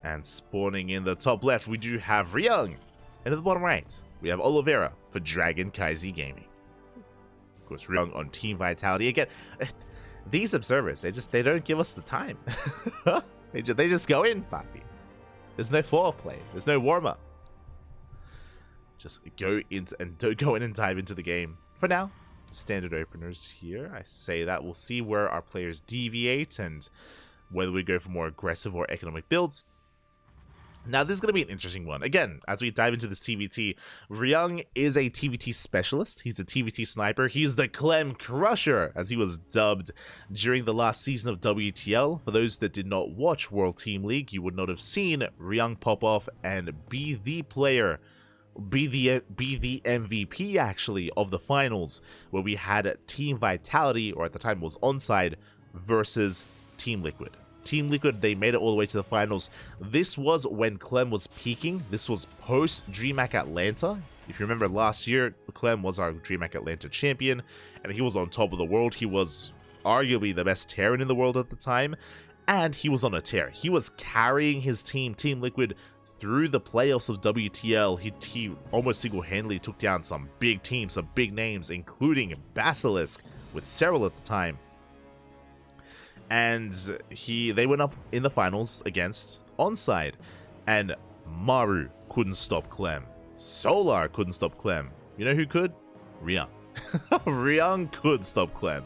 And spawning in the top left, we do have Ryung. And at the bottom right, we have Oliveira for Dragon Kaizi Gaming. Of course, Ryung on Team Vitality. Again, these observers, they don't give us the time. they just go in, Papi. There's no foreplay. There's no warm-up. Just go in and don't go in and dive into the game. For now, standard openers here. I say that we'll see where our players deviate and whether we go for more aggressive or economic builds. Now, this is going to be an interesting one. Again, as we dive into this TvT, Ryung is a TvT specialist. He's a TvT sniper. He's the Clem Crusher, as he was dubbed during the last season of WTL. For those that did not watch World Team League, you would not have seen Ryung pop off and be the player, be the MVP, actually, of the finals, where we had Team Vitality, or at the time was Onside, versus Team Liquid. Team Liquid, they made it all the way to the finals. This was when Clem was peaking. This was post DreamHack Atlanta. If you remember last year, Clem was our DreamHack Atlanta champion, and he was on top of the world. He was arguably the best Terran in the world at the time, and he was on a tear. He was carrying his team, Team Liquid, through the playoffs of WTL. He almost single-handedly took down some big teams, some big names, including Basilisk with Cyril at the time. And they went up in the finals against Onside, and Maru couldn't stop Clem. Solar couldn't stop Clem. You know who could? Ryung. Ryung could stop Clem.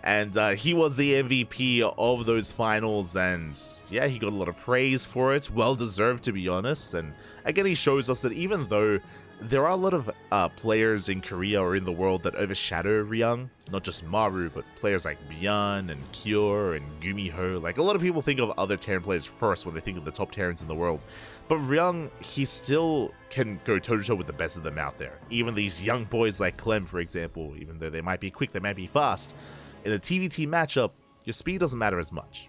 And he was the MVP of those finals, and yeah, he got a lot of praise for it. Well deserved, to be honest. And again, he shows us that even though there are a lot of players in Korea or in the world that overshadow Ryung, not just Maru, but players like Byeon and Kyor and Gumiho. Like, a lot of people think of other Terran players first when they think of the top Terrans in the world. But Ryung, he still can go toe-to-toe with the best of them out there. Even these young boys like Clem, for example, even though they might be quick, they might be fast. In a TvT matchup, your speed doesn't matter as much.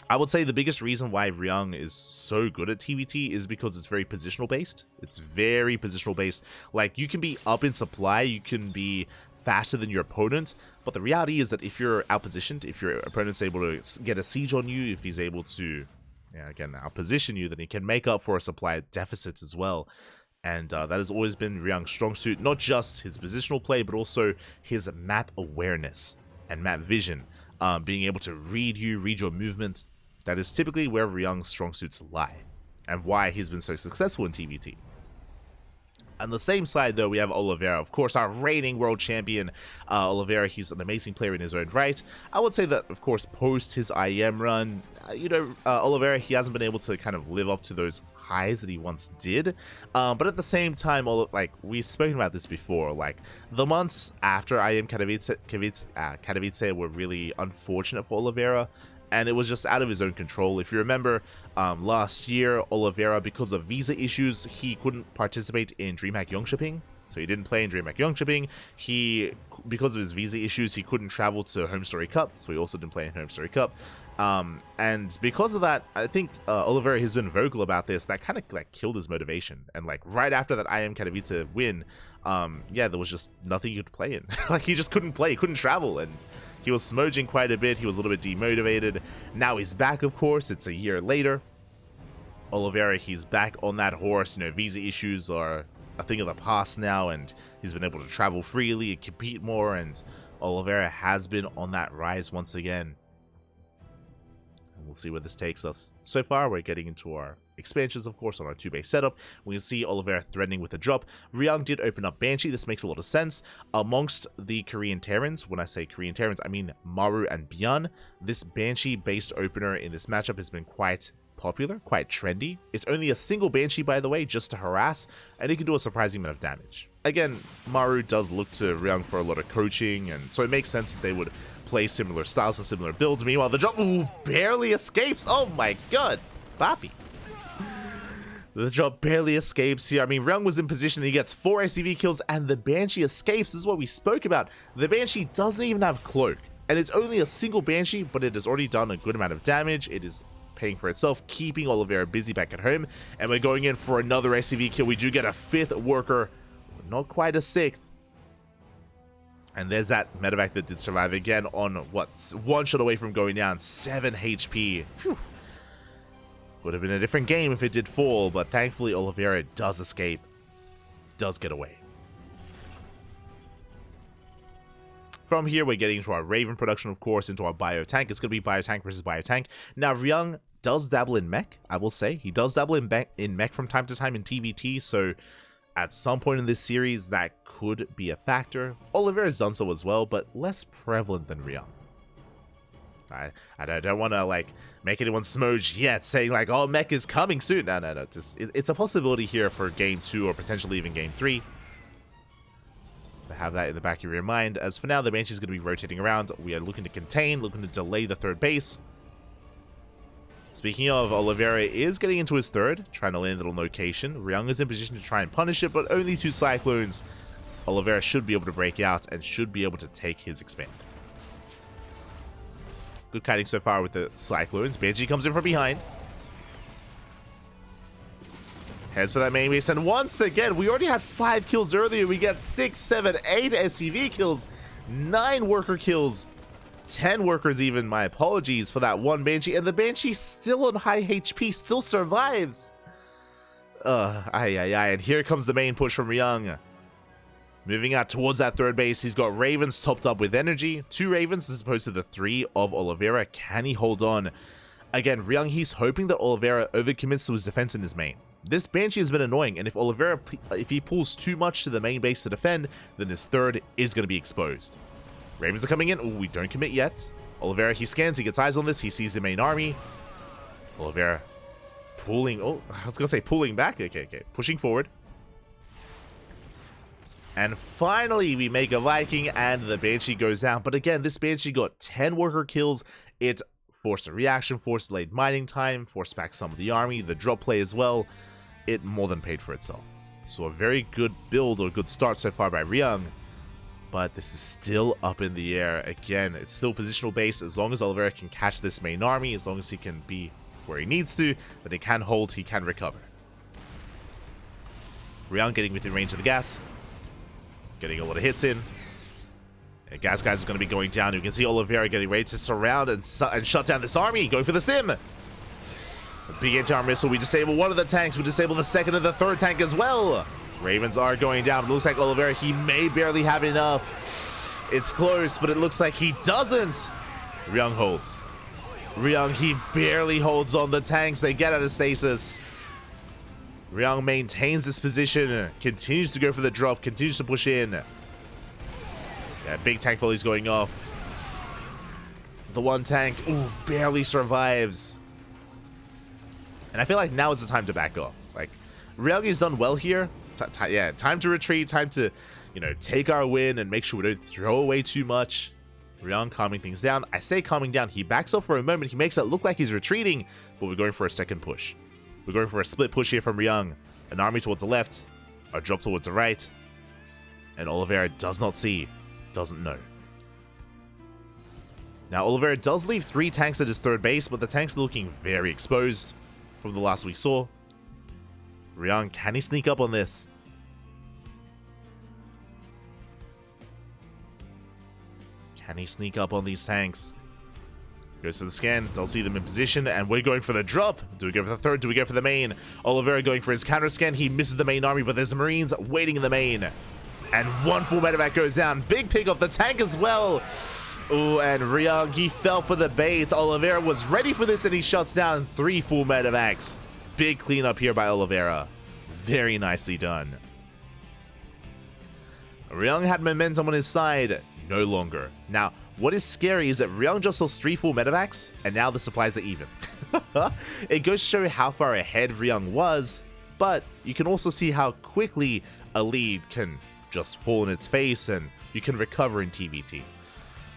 I would say the biggest reason why Ryung is so good at TvT is because it's very positional based. It's very positional based. Like, you can be up in supply, you can be faster than your opponent, but the reality is that if you're outpositioned, if your opponent's able to get a siege on you, if he's able to, again, outposition you, then he can make up for a supply deficit as well. And that has always been Ryung's strong suit, not just his positional play, but also his map awareness and map vision. Being able to read your movement. That is typically where Ryung's strong suits lie, and why he's been so successful in TvT. On the same side, though, we have Oliveira, of course, our reigning world champion. Oliveira, he's an amazing player in his own right. I would say that, of course, post his IEM run, Oliveira, he hasn't been able to kind of live up to those highs that he once did. But at the same time, like, we've spoken about this before, like, the months after IEM Katowice were really unfortunate for Oliveira. And it was just out of his own control. If you remember, last year, Oliveira, because of visa issues, he couldn't participate in DreamHack Yongshipping. So he didn't play in DreamHack Yongshipping. Because of his visa issues, he couldn't travel to Home Story Cup. So he also didn't play in Home Story Cup. And because of that, I think Oliveira has been vocal about this. That kind of like killed his motivation. And like right after that IEM Katowice win, yeah, there was just nothing you could play in. Like, he just couldn't play, he couldn't travel, and he was smudging quite a bit. He was a little bit demotivated. Now he's back, of course. It's a year later. Oliveira, he's back on that horse. Visa issues are a thing of the past now, and he's been able to travel freely and compete more, and Oliveira has been on that rise once again. And we'll see where this takes us. So far, we're getting into our expansions, of course, on our 2-base setup. We can see Oliveira threatening with a drop. Ryung did open up Banshee. This makes a lot of sense. Amongst the Korean Terrans, when I say Korean Terrans, I mean Maru and Byeon. This Banshee-based opener in this matchup has been quite popular, quite trendy. It's only a single Banshee, by the way, just to harass, and it can do a surprising amount of damage. Again, Maru does look to Ryung for a lot of coaching, and so it makes sense that they would play similar styles and similar builds. Meanwhile, the drop barely escapes. Oh my god, Papi. The drop barely escapes here. I mean, Ryung was in position, he gets 4 SCV kills, and the Banshee escapes. This is what we spoke about. The Banshee doesn't even have Cloak, and it's only a single Banshee, but it has already done a good amount of damage. It is paying for itself, keeping Oliveira busy back at home, and we're going in for another SCV kill. We do get a 5th worker, not quite a 6th. And there's that medevac that did survive again on, what, 1 shot away from going down, 7 HP. Phew. Would have been a different game if it did fall, but thankfully Oliveira does escape. Does get away. From here, we're getting into our Raven production, of course, into our bio tank. It's going to be bio tank versus bio tank. Now, Ryung does dabble in mech, I will say. He does dabble in mech from time to time in TvT, so at some point in this series, that could be a factor. Oliveira's done so as well, but less prevalent than Ryung. I don't want to, like, make anyone smudge yet, saying, like, oh, mech is coming soon. No. It's a possibility here for Game 2 or potentially even Game 3. So have that in the back of your mind. As for now, the Banshee is going to be rotating around. We are looking to contain, looking to delay the third base. Speaking of, Oliveira is getting into his third, trying to land a little location. Ryung is in position to try and punish it, but only 2 Cyclones. Oliveira should be able to break out and should be able to take his expand. Good kiting so far with the Cyclones. Banshee comes in from behind. Heads for that main base, and once again, we already had 5 kills earlier. We get 6, 7, 8 SCV kills, 9 worker kills, 10 workers even. My apologies for that one Banshee, and the Banshee still on high HP, still survives. And here comes the main push from Ryung. Moving out towards that third base, he's got Ravens topped up with energy. 2 Ravens as opposed to the 3 of Oliveira. Can he hold on? Again, Ryung, he's hoping that Oliveira overcommits to his defense in his main. This Banshee has been annoying, and if Oliveira, if he pulls too much to the main base to defend, then his third is going to be exposed. Ravens are coming in. Ooh, we don't commit yet. Oliveira, he scans, he gets eyes on this, he sees the main army. Oliveira pulling, oh, I was going to say pulling back. Okay, pushing forward. And finally, we make a Viking, and the Banshee goes down. But again, this Banshee got 10 worker kills. It forced a reaction, forced delayed mining time, forced back some of the army, the drop play as well. It more than paid for itself. So a very good build, or good start so far by Ryung. But this is still up in the air. Again, it's still positional based. As long as Oliveira can catch this main army, as long as he can be where he needs to, that he can hold, he can recover. Ryung getting within range of the gas. Getting a lot of hits in. And Gas Guys is going to be going down. You can see Oliveira getting ready to surround and shut down this army. Going for the stim. Big anti-armor missile. We disable one of the tanks. We disable the second and the third tank as well. Ravens are going down. It looks like Oliveira, he may barely have enough. It's close, but it looks like he doesn't. Ryung holds. Ryung, he barely holds on the tanks. They get out of stasis. Ryung maintains this position, continues to go for the drop, continues to push in. Yeah, big tank volley's going off. The one tank, ooh, barely survives. And I feel like now is the time to back off. Like, Ryung has done well here. Yeah, time to retreat, time to, you know, take our win and make sure we don't throw away too much. Ryung calming things down. I say calming down. He backs off for a moment. He makes it look like he's retreating, but we're going for a second push. We're going for a split push here from Ryung. An army towards the left, a drop towards the right, and Oliveira does not see, doesn't know. Now, Oliveira does leave 3 tanks at his third base, but the tanks are looking very exposed from the last we saw. Ryung, can he sneak up on this? Can he sneak up on these tanks? Goes for the scan, does see them in position, and we're going for the drop. Do we go for the third? Do we go for the main? Oliveira going for his counter scan. He misses the main army, but there's the Marines waiting in the main. And 1 full medevac goes down. Big pick off the tank as well. Ooh, and Ryung, he fell for the bait. Oliveira was ready for this, and he shuts down 3 full medevacs. Big cleanup here by Oliveira. Very nicely done. Ryung had momentum on his side. No longer. Now, what is scary is that Ryung just lost 3 full medevacs, and now the supplies are even. It goes to show how far ahead Ryung was, but you can also see how quickly a lead can just fall in its face, and you can recover in TvT.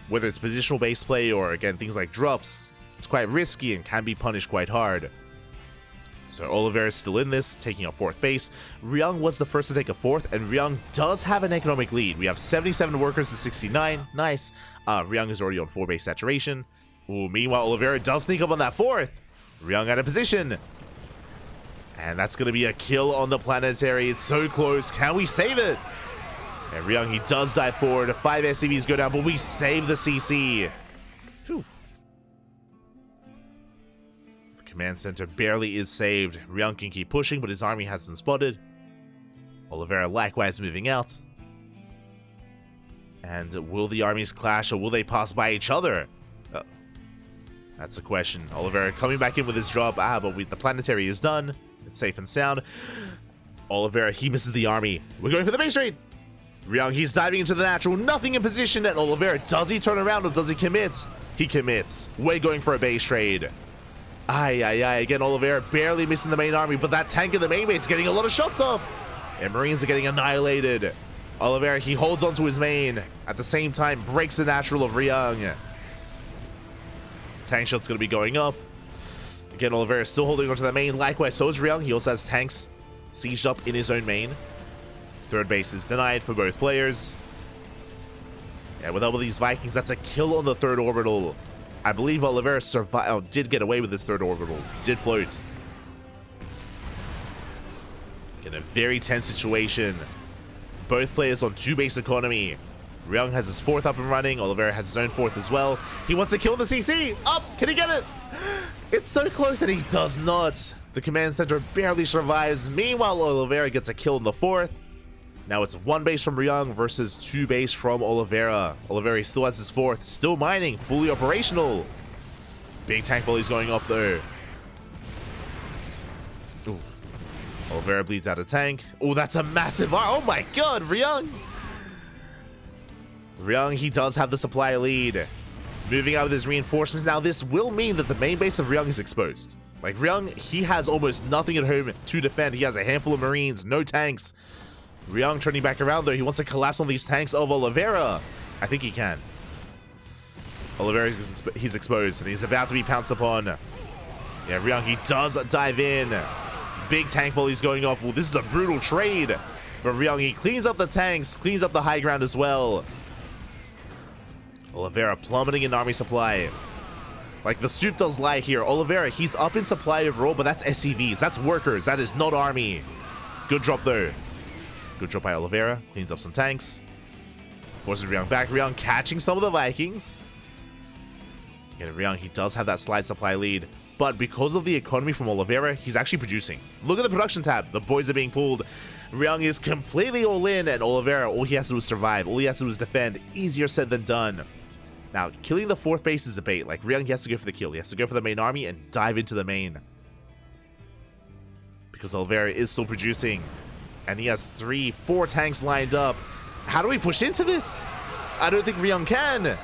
Whether it's positional base play or, again, things like drops, it's quite risky and can be punished quite hard. So Oliveira is still in this, taking a 4th base. Ryung was the first to take a 4th, and Ryung does have an economic lead. We have 77 workers to 69. Nice. Ryung is already on 4 base saturation. Ooh, meanwhile, Oliveira does sneak up on that 4th. Ryung out of position. And that's going to be a kill on the planetary. It's so close. Can we save it? And Ryung, he does dive forward. 5 SCVs go down, but we save the CC. Whew. Command center barely is saved. Ryung can keep pushing, but his army has been spotted. Oliveira likewise moving out. And will the armies clash, or will they pass by each other? That's a question. Oliveira coming back in with his drop. But the planetary is done. It's safe and sound. Oliveira, he misses the army. We're going for the base trade. Ryung, he's diving into the natural. Nothing in position. And Oliveira, does he turn around or does he commit? He commits. We're going for a base trade. Again, Oliveira barely missing the main army, but that tank in the main base is getting a lot of shots off. And Marines are getting annihilated. Oliveira, he holds onto his main. At the same time, breaks the natural of Ryung. Tank shot's going to be going off. Again, Oliveira is still holding onto the main. Likewise, so is Ryung. He also has tanks sieged up in his own main. Third base is denied for both players. Yeah, with all of these Vikings, that's a kill on the third orbital. I believe Oliveira survived, did get away with this third orbital. Did float. In a very tense situation. Both players on 2 base economy. Ryung has his 4th up and running. Oliveira has his own 4th as well. He wants to kill the CC. Up! Can he get it? It's so close and he does not. The command center barely survives. Meanwhile, Oliveira gets a kill in the 4th. Now it's 1 base from Ryung versus 2 base from Oliveira. Oliveira still has his 4th. Still mining. Fully operational. Big tank volleys going off though. Ooh. Oliveira bleeds out a tank. Oh, that's a massive... Oh my god, Ryung! Ryung, he does have the supply lead. Moving out with his reinforcements. Now, this will mean that the main base of Ryung is exposed. Like, Ryung, he has almost nothing at home to defend. He has a handful of Marines, no tanks. Ryung turning back around, though. He wants to collapse on these tanks of Oliveira. I think he can. Oliveira, he's exposed, and he's about to be pounced upon. Yeah, Ryung, he does dive in. Big tank volleys going off. Well, this is a brutal trade. But Ryung, he cleans up the tanks, cleans up the high ground as well. Oliveira plummeting in army supply. Like, the soup does lie here. Oliveira, he's up in supply overall, but that's SCVs. That's workers. That is not army. Good drop, though. Good drop by Oliveira. Cleans up some tanks. Forces Ryung back. Ryung catching some of the Vikings. Again, Ryung, he does have that slide supply lead. But because of the economy from Oliveira, he's actually producing. Look at the production tab. The boys are being pulled. Ryung is completely all in, and Oliveira, all he has to do is survive. All he has to do is defend. Easier said than done. Now, killing the 4th base is a bait. Like, Ryung, he has to go for the kill. He has to go for the main army and dive into the main. Because Oliveira is still producing. And he has 3, 4 tanks lined up. How do we push into this? I don't think Ryung can.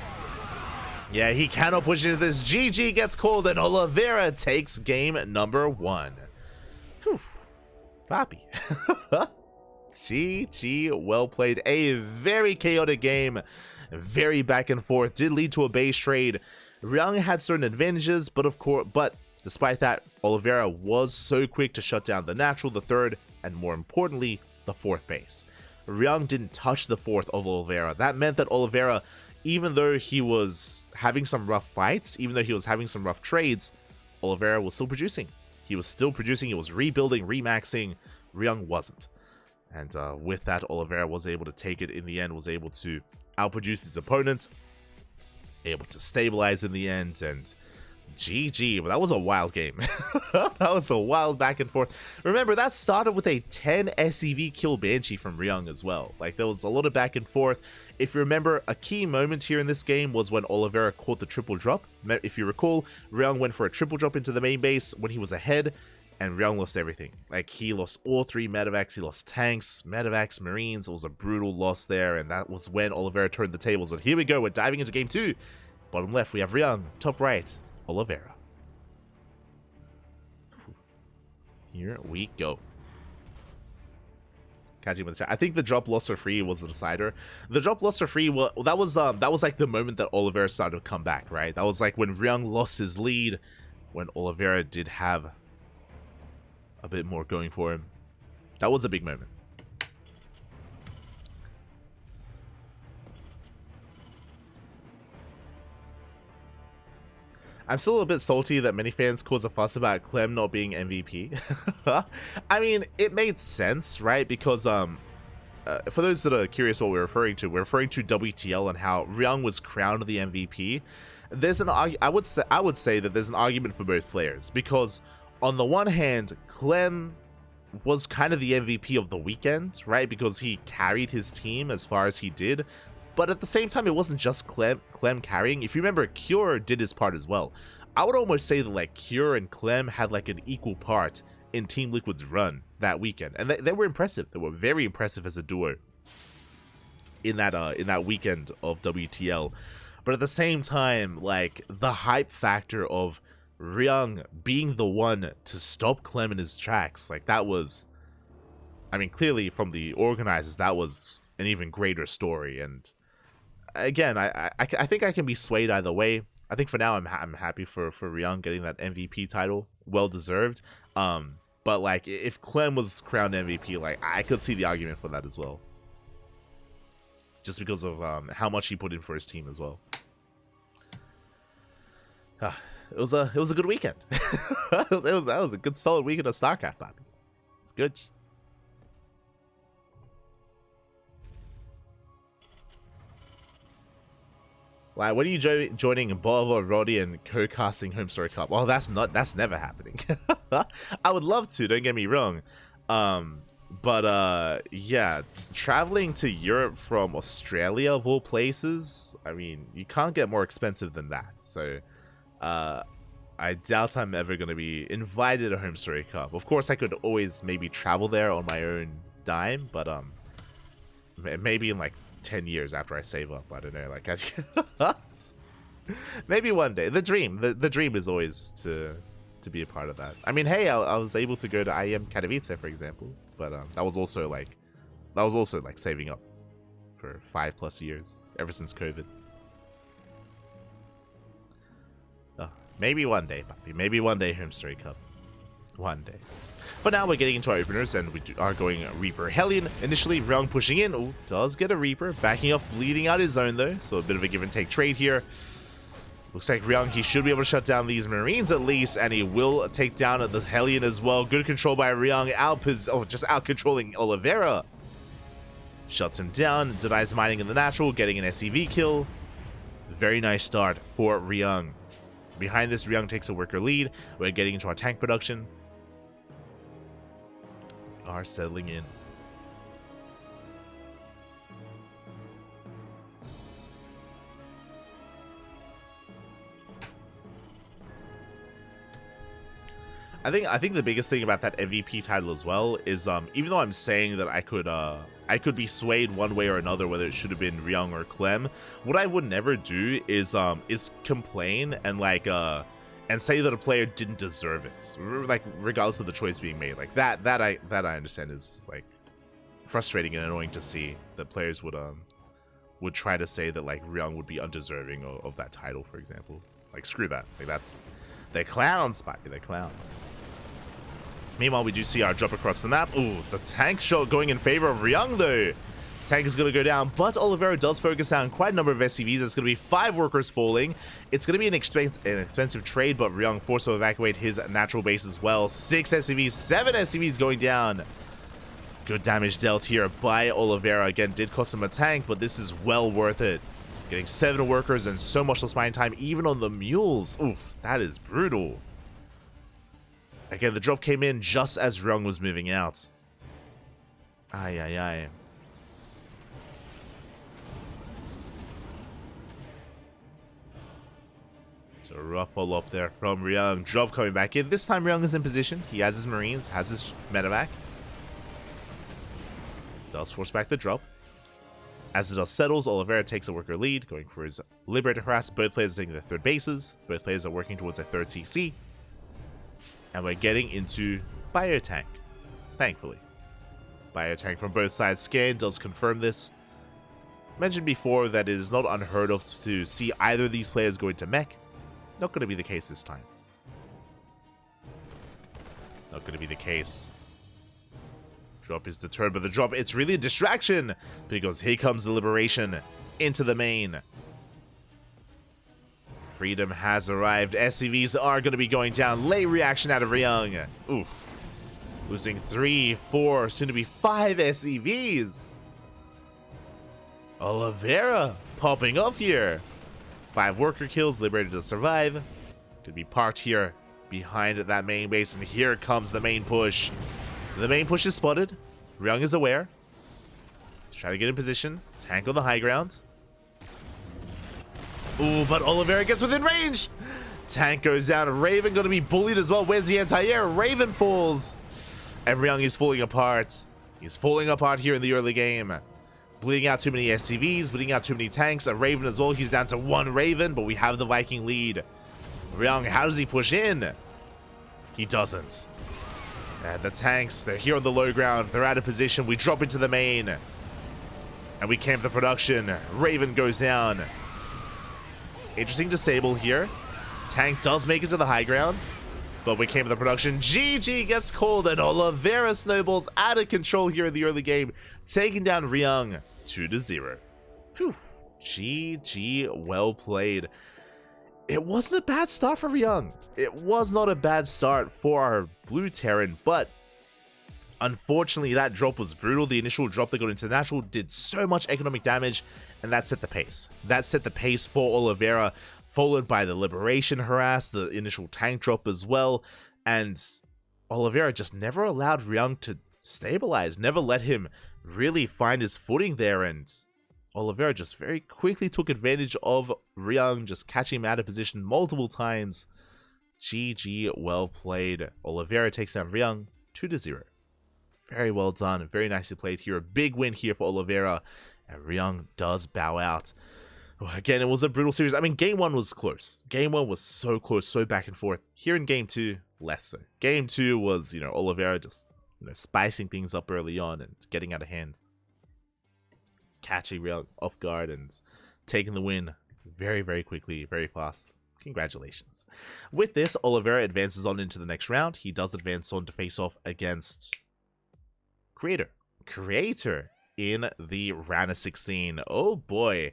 Yeah, he cannot push into this. GG gets called, and Oliveira takes game number 1. Whew. Happy. GG, well played. A very chaotic game. Very back and forth. Did lead to a base trade. Ryung had certain advantages, but despite that, Oliveira was so quick to shut down the natural, the 3rd, and more importantly, the 4th base. Ryung didn't touch the 4th of Oliveira. That meant that Oliveira, even though he was having some rough fights, even though he was having some rough trades, Oliveira was still producing. He was still producing. He was rebuilding, remaxing. Ryung wasn't. And with that, Oliveira was able to take it in the end, was able to outproduce his opponent, able to stabilize in the end, and GG. But that was a wild game. That was a wild back and forth. Remember, that started with a 10 SCV kill Banshee from Ryung as well. Like, there was a lot of back and forth. If you remember, a key moment here in this game was when Oliveira caught the triple drop. If you recall, Ryung went for a triple drop into the main base when he was ahead, and Ryung lost everything. Like, he lost all 3 medevacs, he lost tanks, medevacs, Marines. It was a brutal loss there, and that was when Oliveira turned the tables. But here we go, we're diving into game 2. Bottom left, we have Ryung. Top right, Oliveira. Here we go. Catching with the chat. I think the drop loss or free was the decider. The drop loss or free, well, that was like the moment that Oliveira started to come back, right? That was like when Ryung lost his lead, when Oliveira did have a bit more going for him. That was a big moment. I'm still a bit salty that many fans cause a fuss about Clem not being MVP. I mean, it made sense, right? Because for those that are curious what we're referring to WTL and how Ryung was crowned the MVP. there's I would say that there's an argument for both players, because on the one hand, Clem was kind of the MVP of the weekend, right? Because he carried his team as far as he did. But at the same time, it wasn't just Clem carrying. If you remember, Cure did his part as well. I would almost say that like Cure and Clem had like an equal part in Team Liquid's run that weekend, and they were impressive. They were very impressive as a duo in that weekend of WTL. But at the same time, like the hype factor of Ryung being the one to stop Clem in his tracks, like that was, I mean, clearly from the organizers, that was an even greater story. And again, I think I can be swayed either way. I think for now I'm happy for Ryung getting that MVP title, well deserved. But like if Clem was crowned MVP, like I could see the argument for that as well, just because of how much he put in for his team as well. It was a good weekend. That was a good solid weekend of StarCraft, Bobby. It's good. Like, when are you joining Bolivar, Roddy, and co-casting Home Story Cup? Well, that's never happening. I would love to, don't get me wrong. But yeah, traveling to Europe from Australia of all places, I mean, you can't get more expensive than that. So I doubt I'm ever going to be invited to Home Story Cup. Of course, I could always maybe travel there on my own dime, but maybe in like 10 years after I save up. I don't know, like maybe one day. The dream is always to be a part of that. I mean, hey, I was able to go to IEM Katowice, for example, but that was also like saving up for 5+ years ever since COVID. Maybe one day, Poppy. Maybe one day, Home Story Cup. One day. But now we're getting into our openers, and we are going Reaper Hellion. Initially, Ryung pushing in. Oh, does get a Reaper. Backing off, bleeding out his zone, though. So a bit of a give and take trade here. Looks like Ryung, he should be able to shut down these Marines at least, and he will take down the Hellion as well. Good control by Ryung. Just out-controlling Oliveira. Shuts him down. Denies mining in the natural, getting an SCV kill. Very nice start for Ryung. Behind this, Ryung takes a worker lead. We're getting into our tank production. Are settling in. I think the biggest thing about that MVP title as well is even though I'm saying that I could be swayed one way or another whether it should have been Ryung or Clem, what I would never do is complain and like and say that a player didn't deserve it, like regardless of the choice being made. Like that I understand is like frustrating and annoying to see that players would try to say that like Ryung would be undeserving of that title, for example. Like screw that. Like they're clowns, Poppy. They're clowns. Meanwhile, we do see our drop across the map. Ooh, the tank shot going in favor of Ryung, though. Tank is going to go down, but Oliveira does focus down quite a number of SCVs. It's going to be 5 workers falling. It's going to be an expensive trade, but Ryung forced to evacuate his natural base as well. 6 SCVs, 7 SCVs going down. Good damage dealt here by Oliveira. Again, did cost him a tank, but this is well worth it. Getting 7 workers and so much less mine time, even on the mules. Oof, that is brutal. Again, the drop came in just as Ryung was moving out. Ay, ay, ay. So a rough follow-up there from Ryung. Drop coming back in. This time Ryung is in position. He has his Marines, has his medevac. Does force back the drop. As the dust settles, Oliveira takes a worker lead, going for his Liberator harass. Both players are taking their 3rd bases. Both players are working towards a 3rd CC. And we're getting into Biotank, thankfully. Biotank from both sides. Scan does confirm this. Mentioned before that it is not unheard of to see either of these players go into mech. Not going to be the case this time. Not going to be the case. Drop is deterred by the drop. It's really a distraction because here comes the Liberation into the main. Freedom has arrived. SCVs are going to be going down. Late reaction out of Ryung. Oof. Losing 3, 4, soon to be 5 SCVs. Oliveira popping off here. 5 worker kills, Liberator to survive. Could be parked here behind that main base, and here comes the main push. The main push is spotted. Ryung is aware. He's trying to get in position. Tank on the high ground. Ooh, but Oliveira gets within range. Tank goes down. Raven going to be bullied as well. Where's the anti-air? Raven falls. And Ryung is falling apart. He's falling apart here in the early game. Bleeding out too many SCVs, bleeding out too many tanks. A Raven as well. He's down to 1 Raven, but we have the Viking lead. Ryung, how does he push in? He doesn't. And the tanks, they're here on the low ground. They're out of position. We drop into the main. And we camp the production. Raven goes down. Interesting disable here. Tank does make it to the high ground. But we came to the production. GG gets called, and Oliveira snowballs out of control here in the early game, taking down Ryung 2-0. Whew. GG, well played. It wasn't a bad start for Ryung. It was not a bad start for our blue Terran, but unfortunately that drop was brutal. The initial drop that got international did so much economic damage, and that set the pace. That set the pace for Oliveira, followed by the Liberation harass, the initial tank drop as well, and Oliveira just never allowed Ryung to stabilize, never let him really find his footing there, and Oliveira just very quickly took advantage of Ryung, just catching him out of position multiple times. GG, well played. Oliveira takes down Ryung 2-0. Very well done, very nicely played here. A big win here for Oliveira, and Ryung does bow out. Again, it was a brutal series. I mean, game 1 was close. Game 1 was so close, so back and forth. Here in game 2, less so. Game 2 was, Oliveira just, spicing things up early on and getting out of hand. Catching Ryung off guard and taking the win very, very quickly, very fast. Congratulations. With this, Oliveira advances on into the next round. He does advance on to face off against Creator in the round of 16. Oh boy.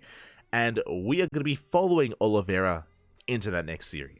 And we are going to be following Oliveira into that next series.